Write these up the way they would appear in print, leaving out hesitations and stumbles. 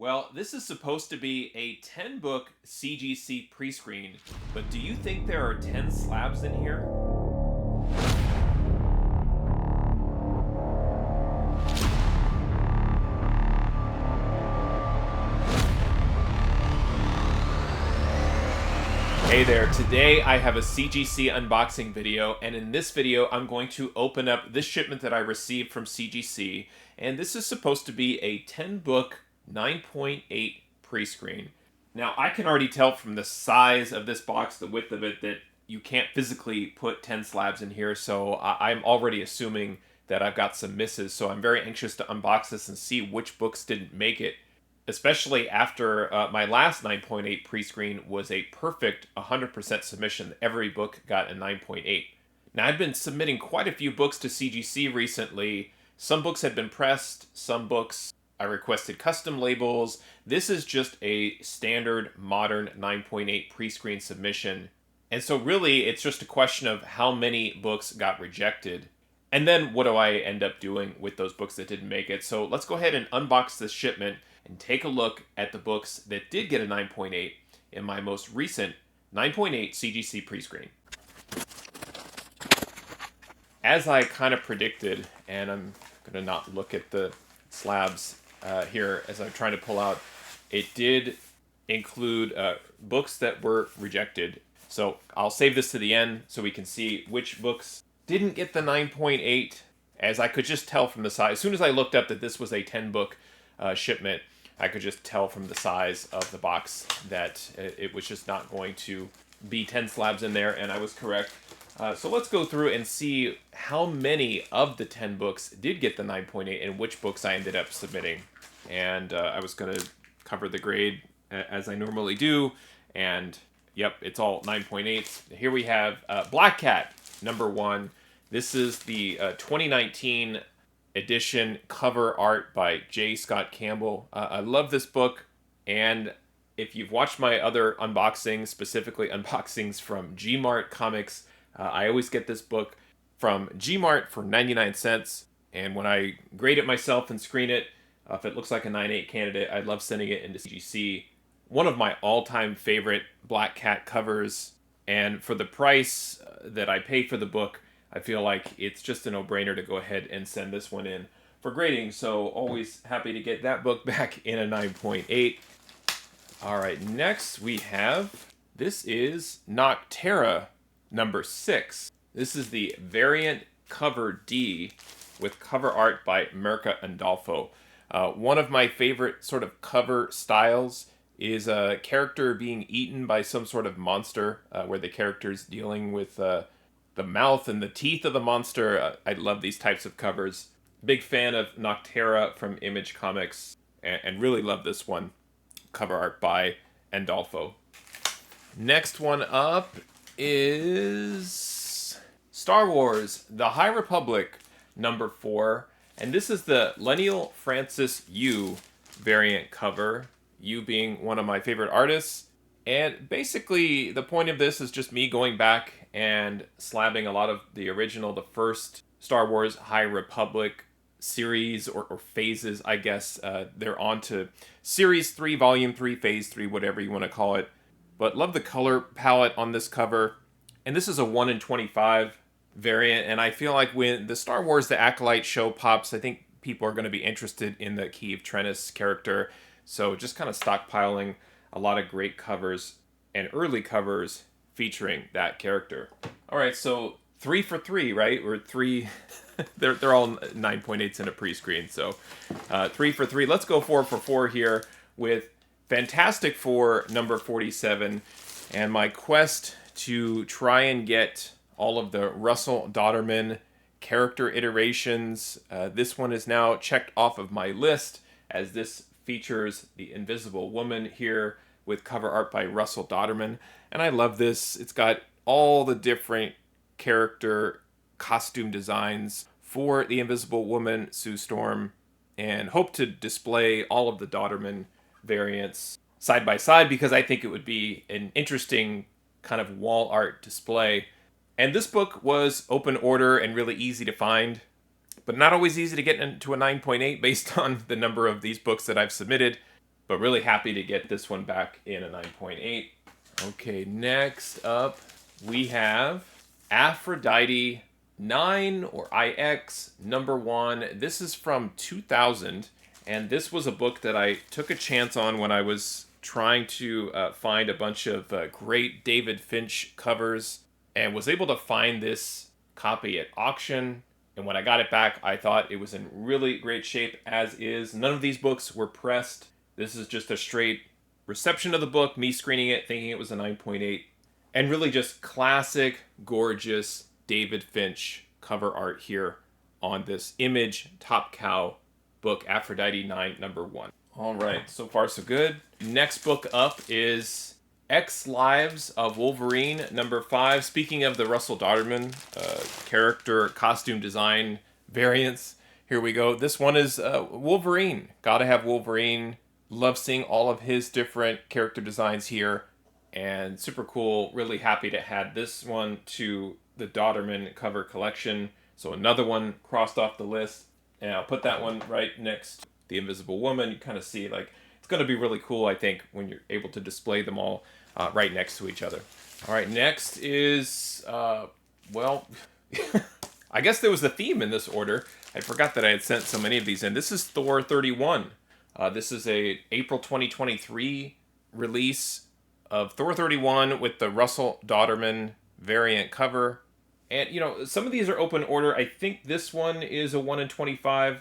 Well, this is supposed to be a 10-book CGC pre-screen, but do you think there are 10 slabs in here? Hey there, today I have a CGC unboxing video, and in this video I'm going to open up this shipment that I received from CGC, and this is supposed to be a 10-book 9.8 pre-screen. Now I can already tell from the size of this box, the width of it, that you can't physically put 10 slabs in here, so I'm already assuming that I've got some misses, so I'm very anxious to unbox this and see which books didn't make it. Especially after my last 9.8 pre-screen was a perfect 100% submission. Every book got a 9.8. Now, I've been submitting quite a few books to CGC recently. Some books had been pressed, some books I requested custom labels. This is just a standard modern 9.8 pre-screen submission. And so really, it's just a question of how many books got rejected. And then what do I end up doing with those books that didn't make it? So let's go ahead and unbox this shipment and take a look at the books that did get a 9.8 in my most recent 9.8 CGC pre-screen. As I kind of predicted, and I'm going to not look at the slabs here as I'm trying to pull out, it did include books that were rejected. So I'll save this to the end so we can see which books didn't get the 9.8, as I could just tell from the size. As soon as I looked up that this was a 10-book shipment, I could just tell from the size of the box that it was just not going to be 10 slabs in there, and I was correct. So let's go through and see how many of the 10 books did get the 9.8 and which books I ended up submitting. And I was going to cover the grade as I normally do, and yep, it's all 9.8s. Here we have Black Cat, number 1. This is the 2019 edition, cover art by J. Scott Campbell. I love this book, and if you've watched my other unboxings, specifically unboxings from Gmart Comics, I always get this book from Gmart for 99 cents, and when I grade it myself and screen it, if it looks like a 9.8 candidate, I love sending it into CGC. One of my all-time favorite Black Cat covers, and for the price that I pay for the book, I feel like it's just a no-brainer to go ahead and send this one in for grading. So always happy to get that book back in a 9.8. All right, next we have, this is Noctera, number 6. This is the variant cover D with cover art by Mirka Andolfo. One of my favorite sort of cover styles is a character being eaten by some sort of monster, where the character's dealing with the mouth and the teeth of the monster. I love these types of covers. Big fan of Noctera from Image Comics, and really love this one. Cover art by Andolfo. Next one up is Star Wars, The High Republic, number 4. And this is the Leniel Francis Yu variant cover. Yu being one of my favorite artists. And basically, the point of this is just me going back and slabbing a lot of the original, the first Star Wars High Republic series, or phases, I guess. They're on to Series 3, Volume 3, Phase 3, whatever you want to call it. But love the color palette on this cover. And this is a 1 in 25 variant, and I feel like when the Star Wars The Acolyte show pops, I think people are going to be interested in the Keeve Trennis character. So just kind of stockpiling a lot of great covers and early covers featuring that character. All right, so 3 for 3, right? Or 3, they're all 9.8s in a pre-screen. So 3 for 3. Let's go 4 for 4 here with Fantastic Four number 47, and my quest to try and get all of the Russell Dodderman character iterations. This one is now checked off of my list, as this features the Invisible Woman here with cover art by Russell Dodderman. And I love this. It's got all the different character costume designs for the Invisible Woman, Sue Storm, and hope to display all of the Dodderman variants side by side, because I think it would be an interesting kind of wall art display. And this book was open order and really easy to find. but not always easy to get into a 9.8 based on the number of these books that I've submitted. but really happy to get this one back in a 9.8. Okay, next up we have Aphrodite 9 or IX number 1. This is from 2000, and this was a book that I took a chance on when I was trying to find a bunch of great David Finch covers, and was able to find this copy at auction. And when I got it back, I thought it was in really great shape as is. None of these books were pressed. This is just a straight reception of the book, me screening it, thinking it was a 9.8. And really just classic, gorgeous David Finch cover art here on this Image Top Cow book, Aphrodite 9, number 1. All right, so far so good. Next book up is X Lives of Wolverine, number 5. Speaking of the Russell Dodderman character costume design variants, here we go. This one is Wolverine. Gotta have Wolverine. Love seeing all of his different character designs here. And super cool. Really happy to add this one to the Dodderman cover collection. So another one crossed off the list. And I'll put that one right next to the Invisible Woman. You kind of see, like, it's going to be really cool, I think, when you're able to display them all right next to each other. All right, next is, well, I guess there was a theme in this order. I forgot that I had sent so many of these in. This is Thor 31. This is a April 2023 release of Thor 31 with the Russell Dodderman variant cover. And, you know, some of these are open order. I think this one is a 1 in 25.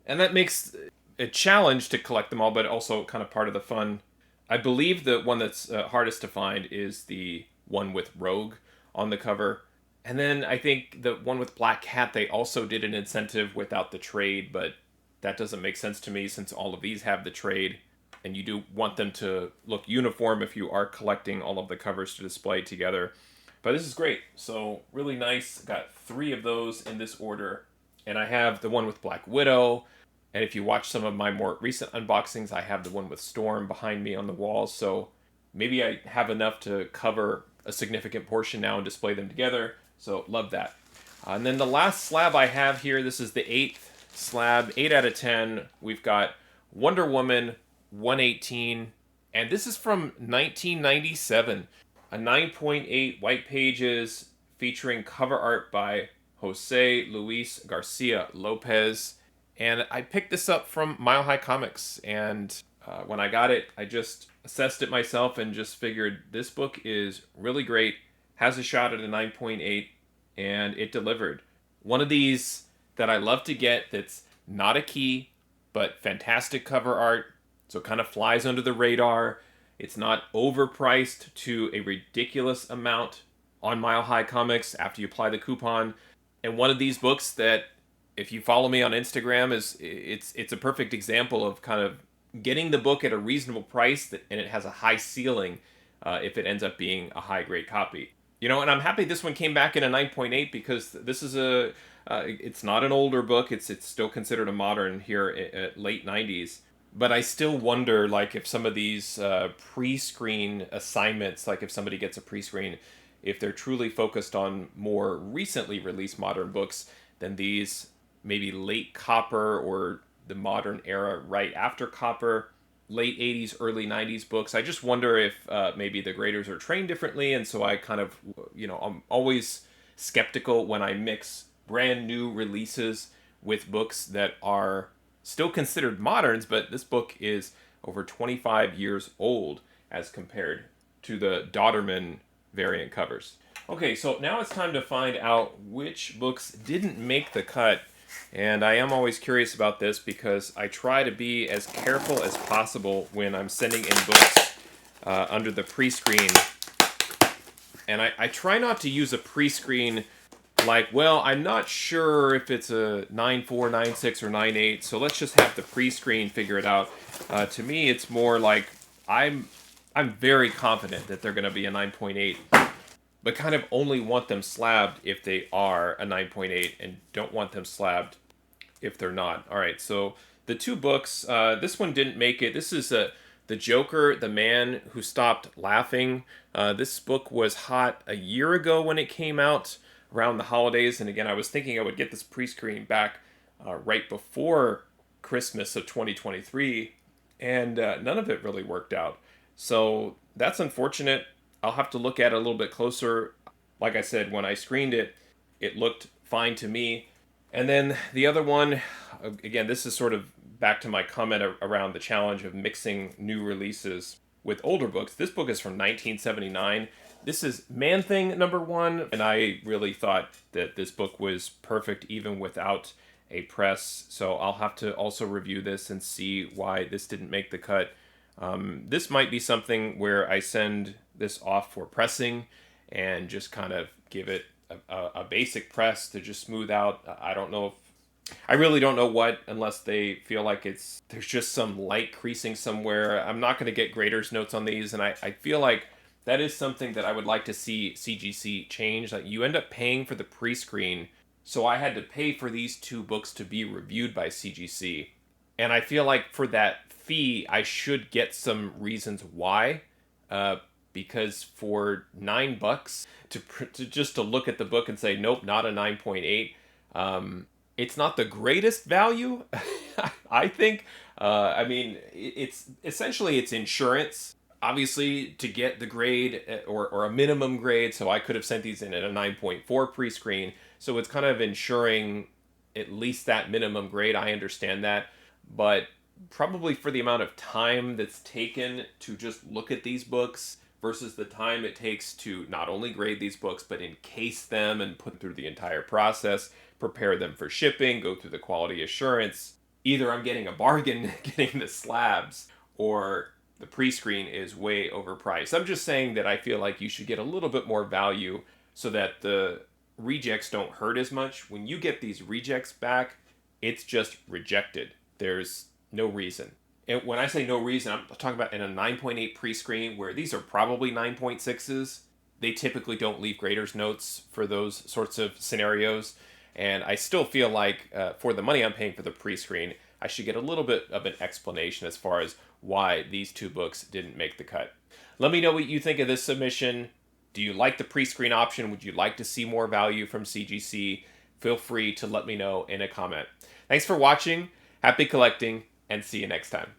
And that makes a challenge to collect them all, but also kind of part of the fun. I believe the one that's hardest to find is the one with Rogue on the cover. And then I think the one with Black Cat, they also did an incentive without the trade, but that doesn't make sense to me since all of these have the trade. And you do want them to look uniform if you are collecting all of the covers to display together. But this is great. So really nice. Got 3 of those in this order. And I have the one with Black Widow. And if you watch some of my more recent unboxings, I have the one with Storm behind me on the wall. So maybe I have enough to cover a significant portion now and display them together. So love that. And then the last slab I have here, this is the 8th slab, 8 out of 10. We've got Wonder Woman 118. And this is from 1997. A 9.8 white pages featuring cover art by Jose Luis Garcia Lopez. And I picked this up from Mile High Comics. And when I got it, I just assessed it myself and just figured this book is really great. Has a shot at a 9.8, and it delivered. One of these that I love to get that's not a key, but fantastic cover art. So it kind of flies under the radar. It's not overpriced to a ridiculous amount on Mile High Comics after you apply the coupon. And one of these books that, if you follow me on Instagram, it's a perfect example of kind of getting the book at a reasonable price and it has a high ceiling if it ends up being a high grade copy. You know, and I'm happy this one came back in a 9.8 because this is it's not an older book. It's still considered a modern here at late 90s. But I still wonder, like, if some of these pre-screen assignments, like if somebody gets a pre-screen, if they're truly focused on more recently released modern books than these maybe late Copper or the modern era right after Copper, late 80s, early 90s books. I just wonder if maybe the graders are trained differently, and so I kind of, you know, I'm always skeptical when I mix brand new releases with books that are still considered moderns, but this book is over 25 years old as compared to the Dodderman variant covers. Okay, so now it's time to find out which books didn't make the cut. And I am always curious about this because I try to be as careful as possible when I'm sending in books under the pre-screen. And I try not to use a pre-screen like, well, I'm not sure if it's a 9.4, 9.6, or 9.8, so let's just have the pre-screen figure it out. To me, it's more like I'm very confident that they're going to be a 9.8, but kind of only want them slabbed if they are a 9.8 and don't want them slabbed if they're not. All right, so the 2 books, this one didn't make it. This is The Joker, The Man Who Stopped Laughing. This book was hot a year ago when it came out, around the holidays, and again, I was thinking I would get this pre-screen back right before Christmas of 2023, and none of it really worked out. So that's unfortunate. I'll have to look at it a little bit closer. Like I said, when I screened it, it looked fine to me. And then the other one, again, this is sort of back to my comment around the challenge of mixing new releases with older books. This book is from 1979. This is Man Thing #1, and I really thought that this book was perfect even without a press. So I'll have to also review this and see why this didn't make the cut. This might be something where I send this off for pressing and just kind of give it a basic press to just smooth out. I don't know if I really don't know what, unless they feel like there's just some light creasing somewhere. I'm not going to get grader's notes on these, and I feel like that is something that I would like to see CGC change. Like, you end up paying for the pre-screen, so I had to pay for these two books to be reviewed by CGC, and I feel like for that fee, I should get some reasons why. Because for $9 to just to look at the book and say nope, not a 9.8, it's not the greatest value. I think. I mean, it's essentially it's insurance. Obviously, to get the grade or a minimum grade, so I could have sent these in at a 9.4 pre-screen. So it's kind of ensuring at least that minimum grade. I understand that, but probably for the amount of time that's taken to just look at these books versus the time it takes to not only grade these books, but encase them and put through the entire process, prepare them for shipping, go through the quality assurance. Either I'm getting a bargain getting the slabs, or the pre-screen is way overpriced. I'm just saying that I feel like you should get a little bit more value so that the rejects don't hurt as much. When you get these rejects back, it's just rejected. There's no reason. And when I say no reason, I'm talking about in a 9.8 pre-screen where these are probably 9.6s. They typically don't leave grader's notes for those sorts of scenarios. And I still feel like for the money I'm paying for the pre-screen, I should get a little bit of an explanation as far as why these two books didn't make the cut. Let me know what you think of this submission. Do you like the pre-screen option? Would you like to see more value from CGC? Feel free to let me know in a comment. Thanks for watching. Happy collecting, and see you next time.